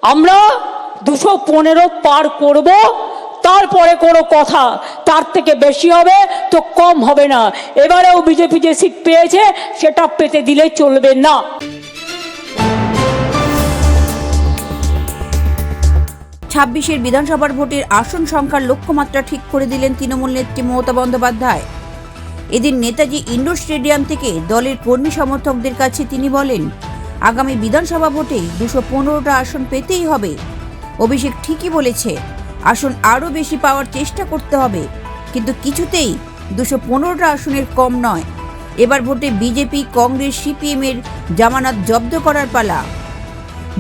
আমরা 215 পার করব, তারপরে কোনো কথা তার থেকে বেশি হবে তো কম হবে না। এবারেও বিজেপি যে সিট পেয়েছে সেটা পেতে দিলে চলবে না। ছাব্বিশের বিধানসভার ভোটের আসন সংখ্যার লক্ষ্যমাত্রা ঠিক করে দিলেন তৃণমূল নেত্রী মমতা বন্দ্যোপাধ্যায়। এদিন নেতাজি ইন্ডোর স্টেডিয়াম থেকে দলের কর্মী সমর্থকদের কাছে তিনি বলেন, আগামী বিধানসভা ভোটে 215টা আসন পেতেই হবে। অভিষেক ঠিকই বলেছে, আসন আরও বেশি পাওয়ার চেষ্টা করতে হবে, কিন্তু কিছুতেই 215টা আসনের কম নয়। এবার ভোটে বিজেপি, কংগ্রেস, সিপিএম এর জামানত জব্দ করার পালা।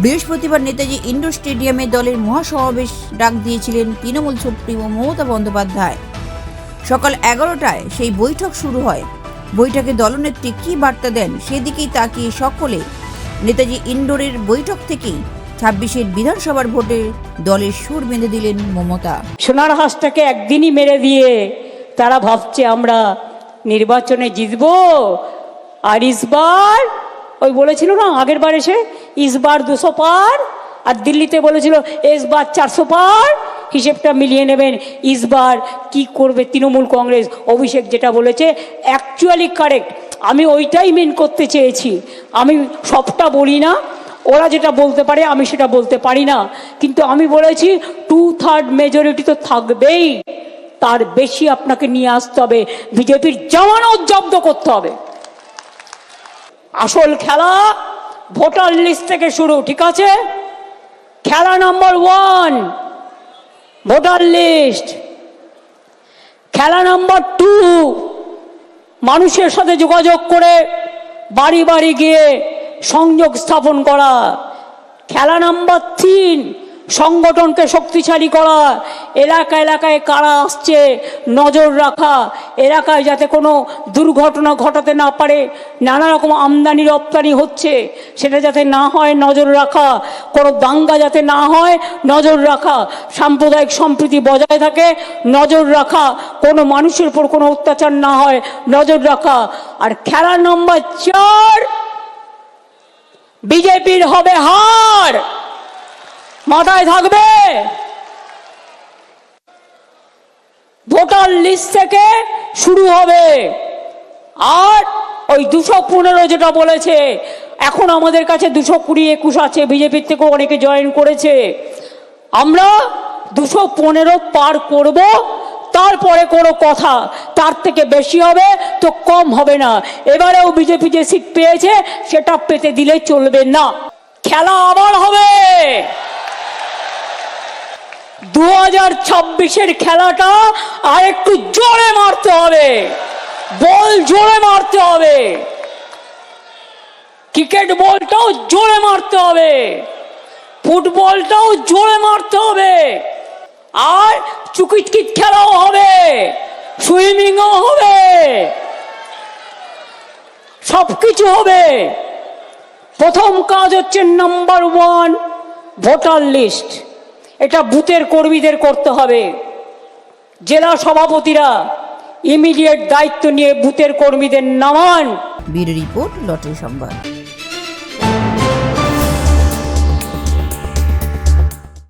বৃহস্পতিবার নেতাজি ইন্ডোর স্টেডিয়ামে দলের মহাসমাবেশ ডাক দিয়েছিলেন তৃণমূল সুপ্রিমো মমতা বন্দ্যোপাধ্যায়। সকাল 11টায় সেই বৈঠক শুরু হয়। বৈঠকে দলনেত্রী কী বার্তা দেন সেদিকেই তাকিয়ে সকলে নেতাজি ইন্ডোরের বৈঠক থেকেই 26-এর বিধানসভার ভোটে দলের সুর বেঁধে দিলেন মমতা। সোনার হাঁসটাকে একদিনই মেরে দিয়ে তারা ভাবছে আমরা নির্বাচনে জিতবো, আর ইসবার ওই বলেছিল না আগের বার এসে ইসবার 200 পার, আর দিল্লিতে বলেছিল এসবার 400 পার। হিসেবটা মিলিয়ে নেবেন ইসবার কি করবে তৃণমূল কংগ্রেস। অভিষেক যেটা বলেছে অ্যাকচুয়ালি কারেক্ট, আমি ওইটাই মেন করতে চেয়েছি। আমি সবটা বলি না, ওরা যেটা বলতে পারে আমি সেটা বলতে পারি না, কিন্তু আমি বলেছি 2/3 মেজরিটি তো থাকবেই, তার বেশি আপনাকে নিয়ে আসতে হবে, বিজেপির জামানত জব্দ করতে হবে। আসল খেলা ভোটার লিস্ট থেকে শুরু, ঠিক আছে? খেলা নাম্বার 1 ভোটার লিস্ট। খেলা নাম্বার 2 মানুষের সাথে যোগাযোগ করে বাড়ি বাড়ি গিয়ে সংযোগ স্থাপন করা। খেলা নাম্বার 3 সংগঠনকে শক্তিশালী করা, এলাকা এলাকায় কারা আসছে নজর রাখা, এলাকায় যাতে কোনো দুর্ঘটনা ঘটাতে না পারে, নানা রকম আমদানি রপ্তানি হচ্ছে সেটা যাতে না হয় নজর রাখা, কোনো দাঙ্গা যাতে না হয় নজর রাখা, সাম্প্রদায়িক সম্প্রীতি বজায় থাকে নজর রাখা, কোনো মানুষের উপর কোনো অত্যাচার না হয় নজর রাখা। আর খেলা নম্বর 4 বিজেপির হবে হার, মাথায় থাকবে। ভোটার লিস্ট থেকে শুরু হবে। আর ওই 215 যেটা বলেছে, এখন আমাদের কাছে 220-21 আছে, বিজেপির থেকেও অনেকে জয়েন করেছে। আমরা 215 পার করব, তারপরে কোনো কথা তার থেকে বেশি হবে তো কম হবে না। এবারেও বিজেপি যে সিট পেয়েছে সেটা পেতে দিলে চলবে না। খেলা আবার হবে। 2026-এর খেলাটা আর একটু জোরে মারতে হবে, বল জোরে মারতে হবে, ক্রিকেট বলটাও জোরে মারতে হবে, ফুটবলটাও জোরে মারতে হবে, আর চুকিটকিট খেলাও হবে, সুইমিংও হবে, সবকিছু হবে। প্রথম কাজ হচ্ছে নাম্বার 1 ভোটার লিস্ট। এটা বুথের কর্মীদের করতে হবে। জেলা সভাপতিরা ইমিডিয়েট দায়িত্ব নিয়ে বুথের কর্মীদের নামান। ব্যুরো রিপোর্ট, লটারি সংবাদ।